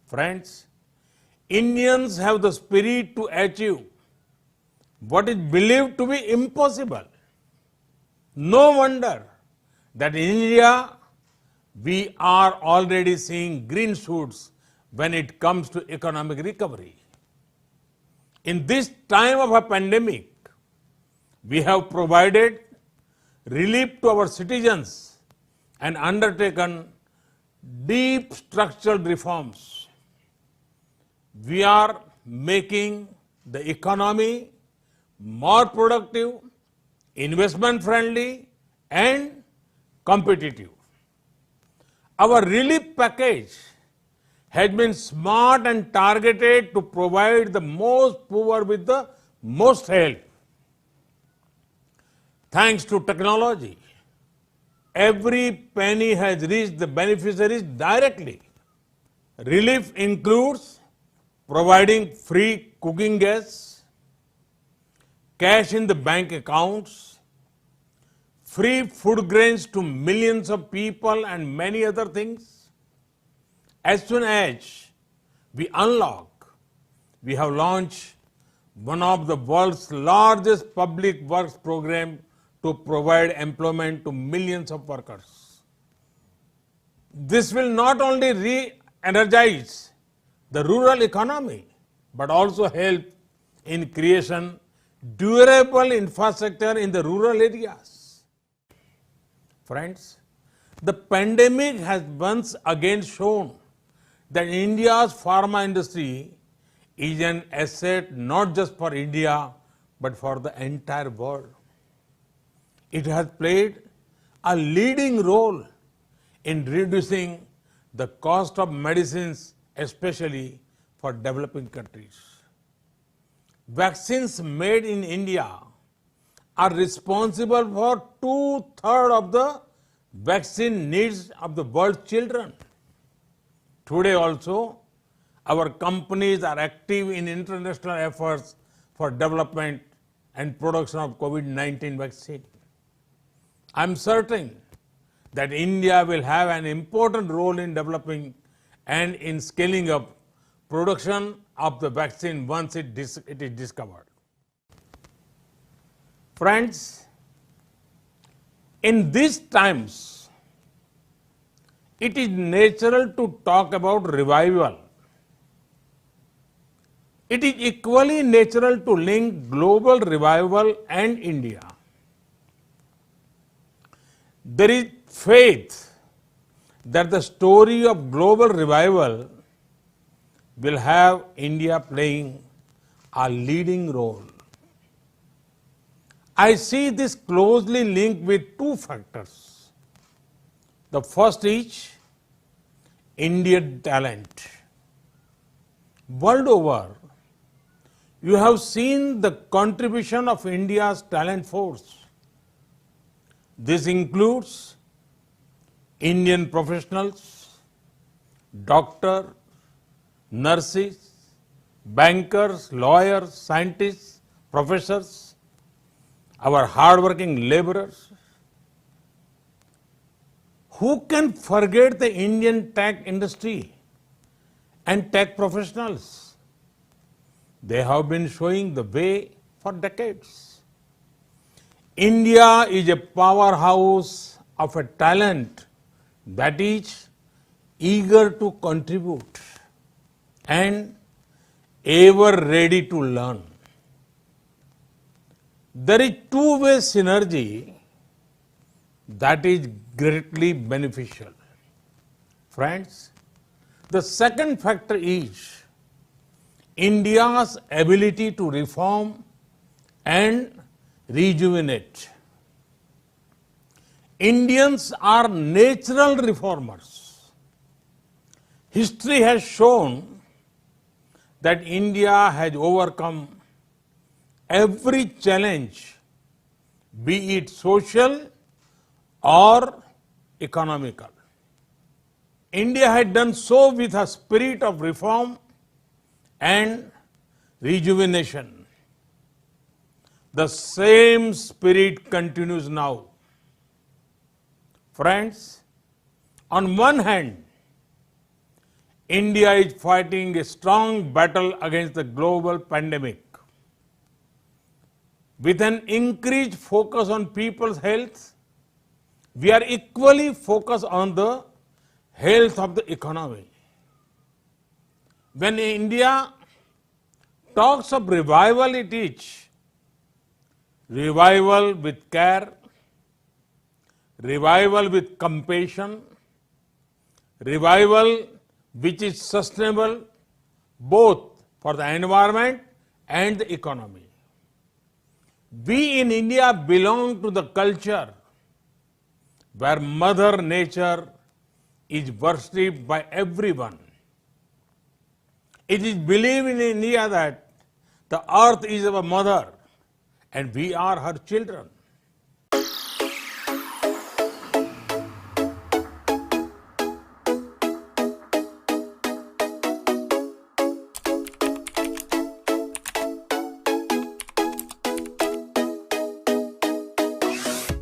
Friends, Indians have the spirit to achieve what is believed to be impossible. No wonder that in India we are already seeing green shoots when it comes to economic recovery. In this time of a pandemic, we have provided relief to our citizens and undertaken deep structural reforms. We are making the economy more productive, investment friendly and competitive. Our relief package has been smart and targeted to provide the most poor with the most help. Thanks to technology, every penny has reached the beneficiaries directly. Relief includes providing free cooking gas, cash in the bank accounts, free food grains to millions of people and many other things. As soon as we unlock, we have launched one of the world's largest public works program to provide employment to millions of workers. This will not only re-energize the rural economy, but also help in creation durable infrastructure in the rural areas. Friends, the pandemic has once again shown that India's pharma industry is an asset not just for India, but for the entire world. It has played a leading role in reducing the cost of medicines, especially for developing countries. Vaccines made in India are responsible for 2/3 of the vaccine needs of the world's children. Today also, our companies are active in international efforts for development and production of COVID-19 vaccine. I am certain that India will have an important role in developing and in scaling up production of the vaccine once it is discovered. Friends, in these times, it is natural to talk about revival. It is equally natural to link global revival and India. There is faith that the story of global revival will have India playing a leading role. I see this closely linked with two factors. The first is Indian talent. World over, you have seen the contribution of India's talent force. This includes Indian professionals, doctors, nurses, bankers, lawyers, scientists, professors, our hardworking laborers. Who can forget the Indian tech industry and tech professionals? They have been showing the way for decades. India is a powerhouse of a talent that is eager to contribute and ever ready to learn. There is two-way synergy that is greatly beneficial. Friends, the second factor is India's ability to reform and rejuvenate. Indians are natural reformers. History has shown that India has overcome every challenge, be it social or economical. India had done so with a spirit of reform and rejuvenation. The same spirit continues now. Friends, on one hand, India is fighting a strong battle against the global pandemic. With an increased focus on people's health, we are equally focused on the health of the economy. When India talks of revival, it is revival with care, revival with compassion, revival which is sustainable both for the environment and the economy. We in India belong to the culture where Mother Nature is worshipped by everyone. It is believed in India that the earth is our mother and we are her children.